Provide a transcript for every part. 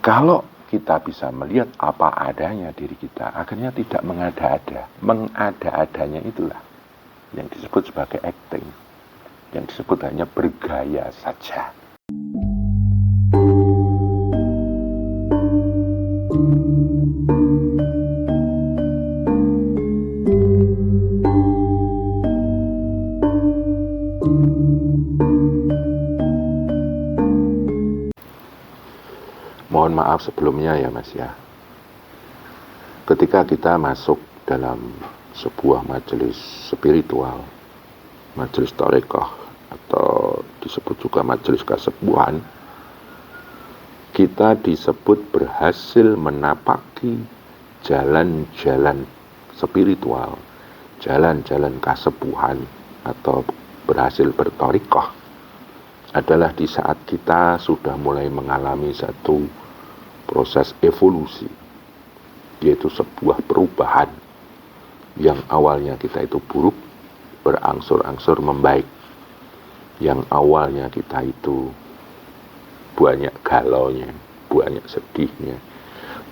Kalau kita bisa melihat apa adanya diri kita, akhirnya tidak mengada-ada. Mengada-adanya itulah yang disebut sebagai acting, yang disebut hanya bergaya saja. Mohon maaf sebelumnya ya Mas ya. Ketika kita masuk dalam sebuah majelis spiritual, majelis tarekoh, atau disebut juga majelis kasepuhan, kita disebut berhasil menapaki jalan-jalan spiritual, jalan-jalan kasepuhan, atau berhasil bertarekoh adalah di saat kita sudah mulai mengalami satu proses evolusi, yaitu sebuah perubahan yang awalnya kita itu buruk, berangsur-angsur membaik. Yang awalnya kita itu banyak galaunya, banyak sedihnya,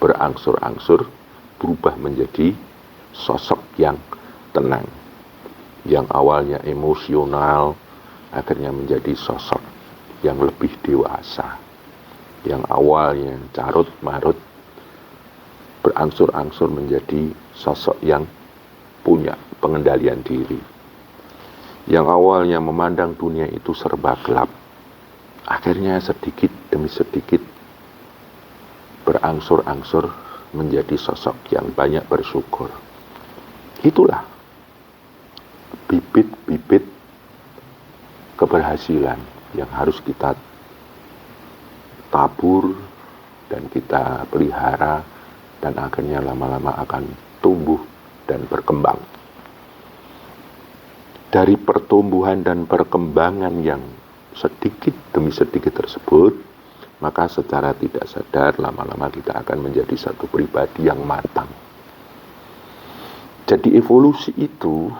berangsur-angsur berubah menjadi sosok yang tenang. Yang awalnya emosional, akhirnya menjadi sosok yang lebih dewasa. Yang awalnya carut-marut, berangsur-angsur menjadi sosok yang punya pengendalian diri. Yang awalnya memandang dunia itu serba gelap, akhirnya sedikit demi sedikit berangsur-angsur menjadi sosok yang banyak bersyukur. Itulah bibit-bibit keberhasilan yang harus kita tabur dan kita pelihara, dan akhirnya lama-lama akan tumbuh dan berkembang. Dari pertumbuhan dan perkembangan yang sedikit demi sedikit tersebut, maka secara tidak sadar lama-lama kita akan menjadi satu pribadi yang matang. Jadi evolusi itu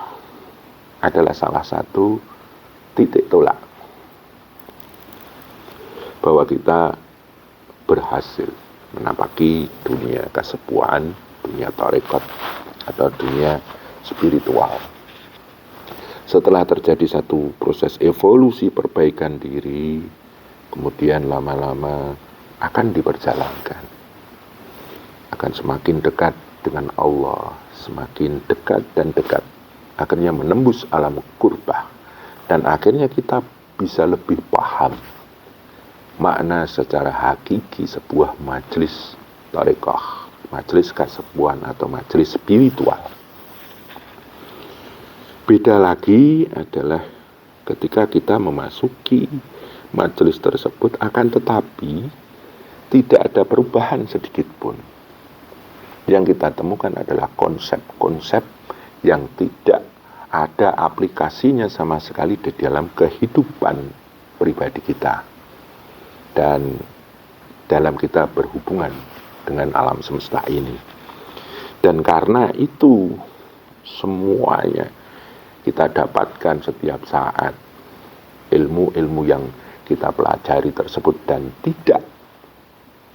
adalah salah satu titik tolak bahwa kita berhasil menapaki dunia kasepuhan, dunia tarekat, atau dunia spiritual. Setelah terjadi satu proses evolusi perbaikan diri, kemudian lama-lama akan diperjalankan, akan semakin dekat dengan Allah, semakin dekat dan dekat, akhirnya menembus alam kurbah, dan akhirnya kita bisa lebih paham makna secara hakiki sebuah majelis tarekoh, majelis kasepuhan, atau majelis spiritual. Beda lagi adalah ketika kita memasuki majelis tersebut, akan tetapi tidak ada perubahan sedikit pun. Yang kita temukan adalah konsep-konsep yang tidak ada aplikasinya sama sekali di dalam kehidupan pribadi kita dan dalam kita berhubungan dengan alam semesta ini. Dan karena itu semuanya kita dapatkan setiap saat, ilmu-ilmu yang kita pelajari tersebut, dan tidak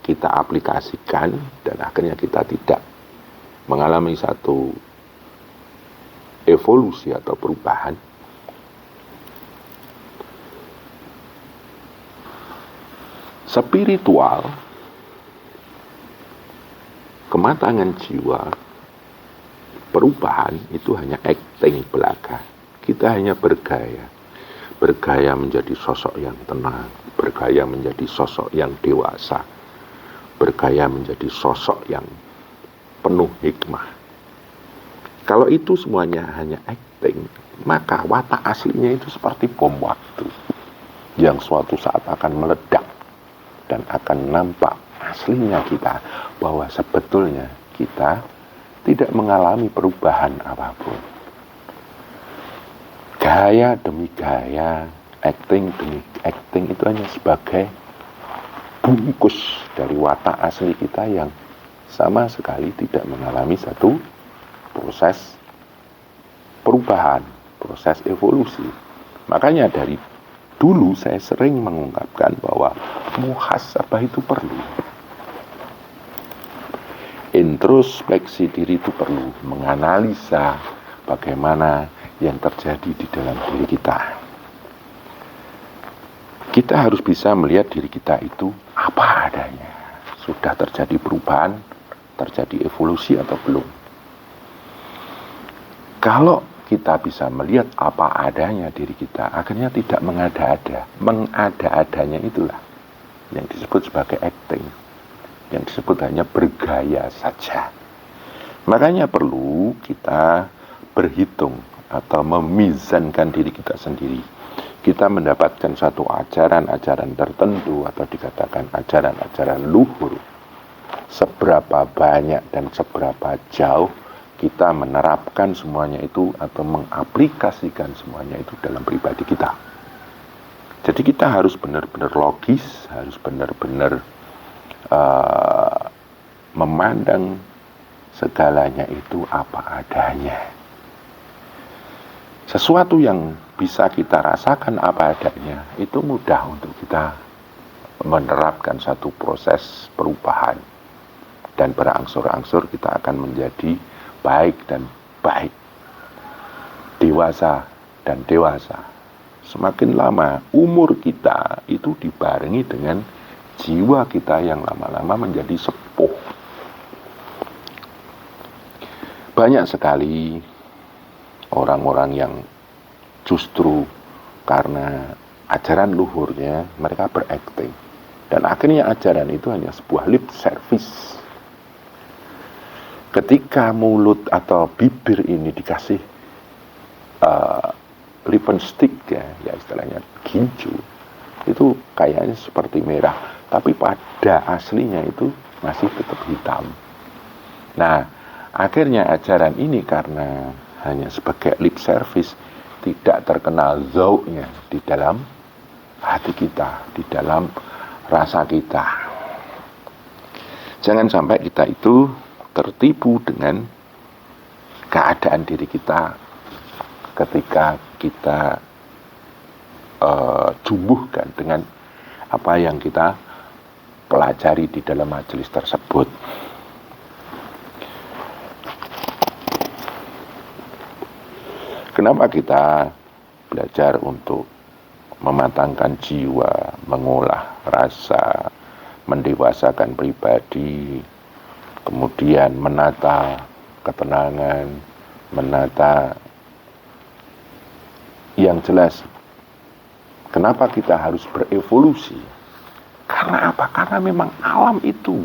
kita aplikasikan, dan akhirnya kita tidak mengalami satu evolusi atau perubahan. Spiritual, kematangan jiwa, perubahan itu hanya acting belaka. Kita hanya bergaya menjadi sosok yang tenang, bergaya menjadi sosok yang dewasa, bergaya menjadi sosok yang penuh hikmah. Kalau itu semuanya hanya acting, maka watak aslinya itu seperti bom waktu yang suatu saat akan meledak, dan akan nampak aslinya kita bahwa sebetulnya kita tidak mengalami perubahan apapun. Gaya demi gaya, acting demi acting itu hanya sebagai bungkus dari watak asli kita yang sama sekali tidak mengalami satu proses perubahan, proses evolusi. Makanya dari dulu saya sering mengungkapkan bahwa muhasabah itu perlu. Introspeksi diri itu perlu menganalisa bagaimana yang terjadi di dalam diri kita. Kita harus bisa melihat diri kita itu apa adanya. Sudah terjadi perubahan, terjadi evolusi atau belum. Kalau kita bisa melihat apa adanya diri kita, akhirnya tidak mengada-ada. Mengada-adanya itulah yang disebut sebagai acting, yang disebut hanya bergaya saja. Makanya perlu kita berhitung atau memizankan diri kita sendiri. Kita mendapatkan satu ajaran-ajaran tertentu atau dikatakan ajaran-ajaran luhur. Seberapa banyak dan seberapa jauh kita menerapkan semuanya itu atau mengaplikasikan semuanya itu dalam pribadi kita. Jadi kita harus benar-benar logis, harus benar-benar memandang segalanya itu apa adanya. Sesuatu yang bisa kita rasakan apa adanya itu mudah untuk kita menerapkan satu proses perubahan, dan berangsur-angsur kita akan menjadi baik dan baik, dewasa dan dewasa. Semakin lama umur kita itu dibarengi dengan jiwa kita yang lama-lama menjadi sepuh. Banyak sekali orang-orang yang justru karena ajaran luhurnya mereka berakting, dan akhirnya ajaran itu hanya sebuah lip service. Ketika mulut atau bibir ini dikasih lipstick ya istilahnya ginju, itu kayaknya seperti merah, tapi pada aslinya itu masih tetap hitam. Nah, akhirnya ajaran ini karena hanya sebagai lip service, tidak terkenal zauqnya di dalam hati kita, di dalam rasa kita. Jangan sampai kita itu tertipu dengan keadaan diri kita ketika kita jumbuhkan dengan apa yang kita pelajari di dalam majelis tersebut. Kenapa kita belajar untuk mematangkan jiwa, mengolah rasa, mendewasakan pribadi, kemudian menata ketenangan, menata yang jelas. Kenapa kita harus berevolusi? Karena apa? Karena memang alam itu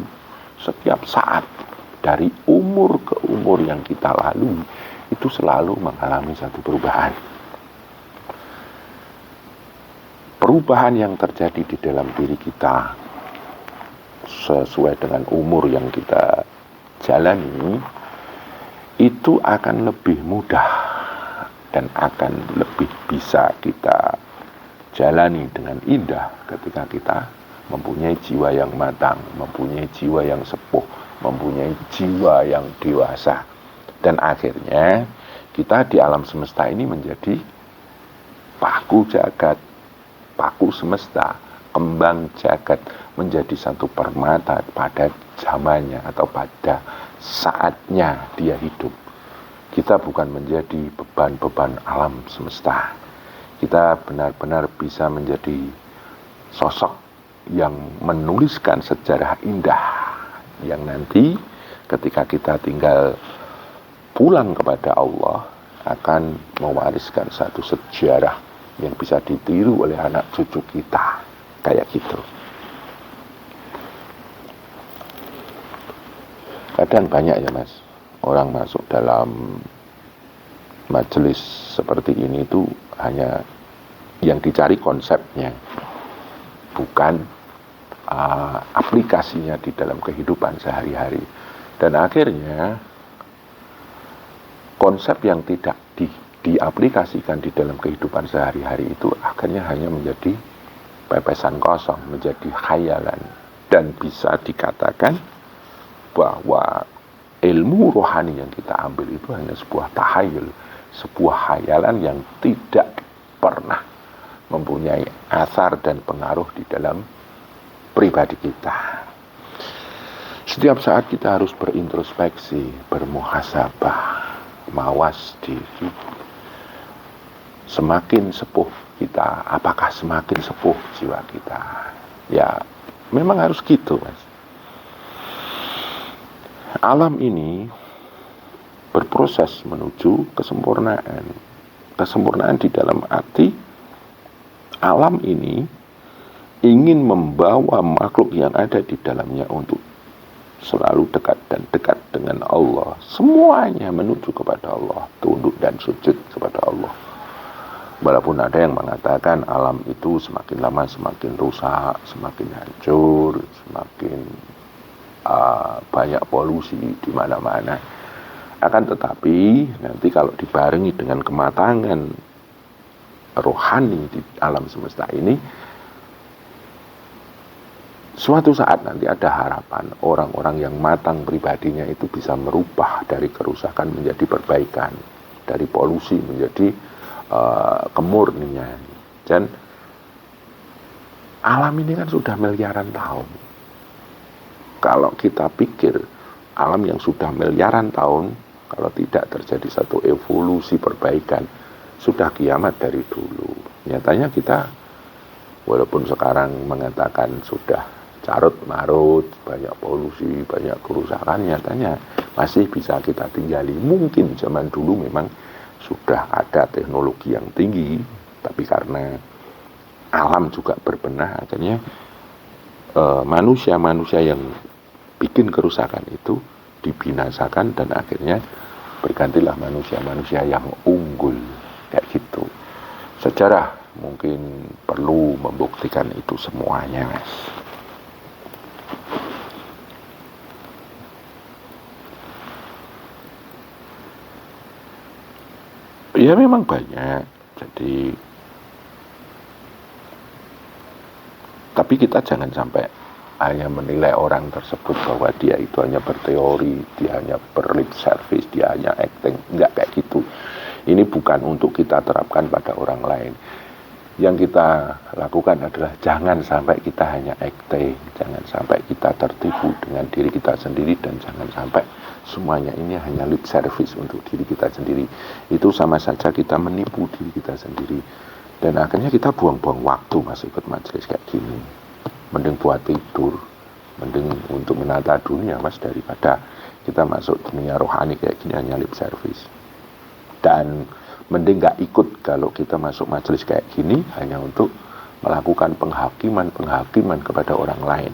setiap saat dari umur ke umur yang kita lalui itu selalu mengalami satu perubahan. Perubahan yang terjadi di dalam diri kita sesuai dengan umur yang kita jalani itu akan lebih mudah dan akan lebih bisa kita jalani dengan indah ketika kita mempunyai jiwa yang matang, mempunyai jiwa yang sepuh, mempunyai jiwa yang dewasa. Dan akhirnya kita di alam semesta ini menjadi paku jagat, paku semesta, kembang jagat, menjadi satu permata pada zamannya atau pada saatnya dia hidup. Kita bukan menjadi beban-beban alam semesta. Kita benar-benar bisa menjadi sosok yang menuliskan sejarah indah yang nanti ketika kita tinggal pulang kepada Allah akan mewariskan satu sejarah yang bisa ditiru oleh anak cucu kita, kayak gitu. Kadang banyak ya mas, orang masuk dalam majelis seperti ini itu hanya yang dicari konsepnya, bukan aplikasinya di dalam kehidupan sehari-hari. Dan akhirnya konsep yang tidak diaplikasikan di dalam kehidupan sehari-hari itu akhirnya hanya menjadi pepesan kosong, menjadi khayalan. Dan bisa dikatakan bahwa ilmu rohani yang kita ambil itu hanya sebuah tahayul, sebuah khayalan yang tidak pernah mempunyai asar dan pengaruh di dalam pribadi kita. Setiap saat kita harus berintrospeksi, bermuhasabah, mawas diri. Semakin sepuh kita, apakah semakin sepuh jiwa kita? Ya, memang harus gitu, Mas. Alam ini berproses menuju kesempurnaan. Kesempurnaan di dalam arti alam ini ingin membawa makhluk yang ada di dalamnya untuk selalu dekat dan dekat dengan Allah. Semuanya menuju kepada Allah, tunduk dan sujud kepada Allah. Walaupun ada yang mengatakan alam itu semakin lama semakin rusak, semakin hancur, semakin banyak polusi di mana-mana. Akan tetapi nanti kalau dibarengi dengan kematangan rohani di alam semesta ini, suatu saat nanti ada harapan orang-orang yang matang pribadinya itu bisa merubah dari kerusakan menjadi perbaikan, dari polusi menjadi kemurnian. Dan alam ini kan sudah miliaran tahun. Kalau kita pikir alam yang sudah miliaran tahun, kalau tidak terjadi satu evolusi perbaikan, sudah kiamat dari dulu. Nyatanya kita walaupun sekarang mengatakan sudah carut marut, banyak polusi, banyak kerusakan, nyatanya masih bisa kita tinggali. Mungkin zaman dulu memang sudah ada teknologi yang tinggi, tapi karena alam juga berbenah, akhirnya manusia-manusia yang bikin kerusakan itu dibinasakan dan akhirnya bergantilah manusia-manusia yang unggul, kayak gitu. Sejarah mungkin perlu membuktikan itu semuanya, Mas. Ya memang banyak. Jadi tapi kita jangan sampai hanya menilai orang tersebut bahwa dia itu hanya berteori, dia hanya berlip service, dia hanya acting. Enggak kayak gitu. Ini bukan untuk kita terapkan pada orang lain. Yang kita lakukan adalah jangan sampai kita hanya acting, jangan sampai kita tertipu dengan diri kita sendiri, dan jangan sampai semuanya ini hanya lip service untuk diri kita sendiri. Itu sama saja kita menipu diri kita sendiri. Dan akhirnya kita buang-buang waktu masuk ikut majelis kayak gini. Mending buat tidur, mending untuk menata dunia, Mas, daripada kita masuk dunia rohani kayak gini hanya lip service. Dan mending gak ikut kalau kita masuk majelis kayak gini hanya untuk melakukan penghakiman kepada orang lain.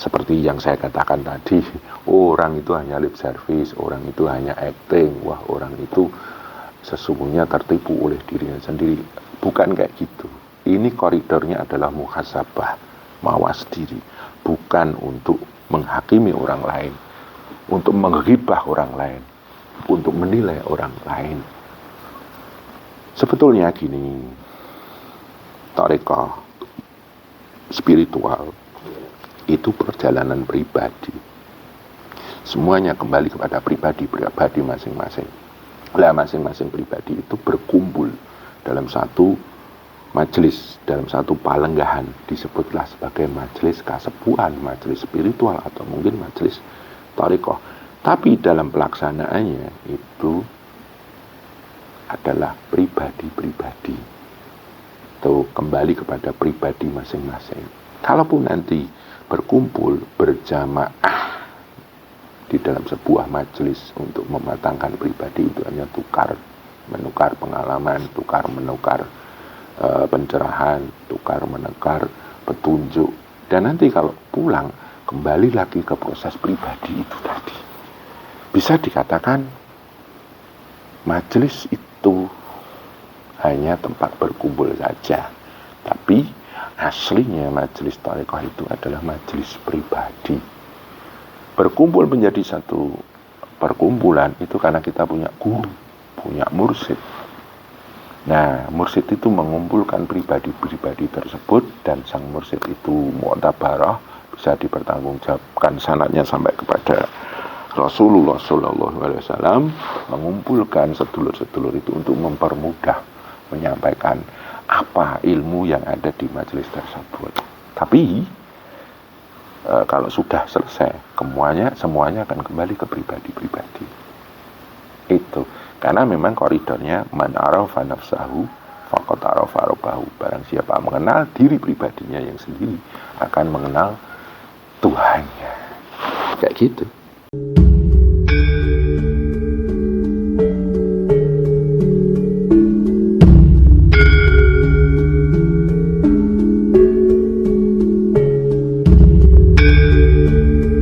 Seperti yang saya katakan tadi, orang itu hanya lip service, orang itu hanya acting, wah orang itu sesungguhnya tertipu oleh dirinya sendiri. Bukan kayak gitu. Ini koridornya adalah muhasabah, mawas diri, bukan untuk menghakimi orang lain, untuk menghibah orang lain, untuk menilai orang lain. Sebetulnya gini, tarekah spiritual itu perjalanan pribadi. Semuanya kembali kepada pribadi masing-masing. Lah masing-masing pribadi itu berkumpul dalam satu majelis, dalam satu palenggahan, disebutlah sebagai majelis kasepuhan, majelis spiritual, atau mungkin majelis tarekah. Tapi dalam pelaksanaannya itu adalah pribadi-pribadi. Itu kembali kepada pribadi masing-masing. Kalaupun nanti berkumpul berjamaah di dalam sebuah majelis untuk mematangkan pribadi, itu hanya menukar pengalaman, menukar pencerahan, menukar petunjuk. Dan nanti kalau pulang kembali lagi ke proses pribadi itu tadi. Bisa dikatakan majelis itu hanya tempat berkumpul saja, tapi aslinya majelis tarekah itu adalah majelis pribadi. Berkumpul menjadi satu perkumpulan itu karena kita punya guru, punya mursyid. Nah, mursyid itu mengumpulkan pribadi-pribadi tersebut, dan sang mursyid itu mu'tabarah, bisa dipertanggungjawabkan sanadnya sampai kepada Rasulullah SAW, mengumpulkan sedulur-sedulur itu untuk mempermudah menyampaikan apa ilmu yang ada di majelis tersebut. Tapi kalau sudah selesai, semuanya akan kembali ke pribadi-pribadi. Itu karena memang koridornya man arafa nafsahu faqad arafa rabbahu. Barang siapa mengenal diri pribadinya yang sendiri akan mengenal Tuhannya. Kayak gitu.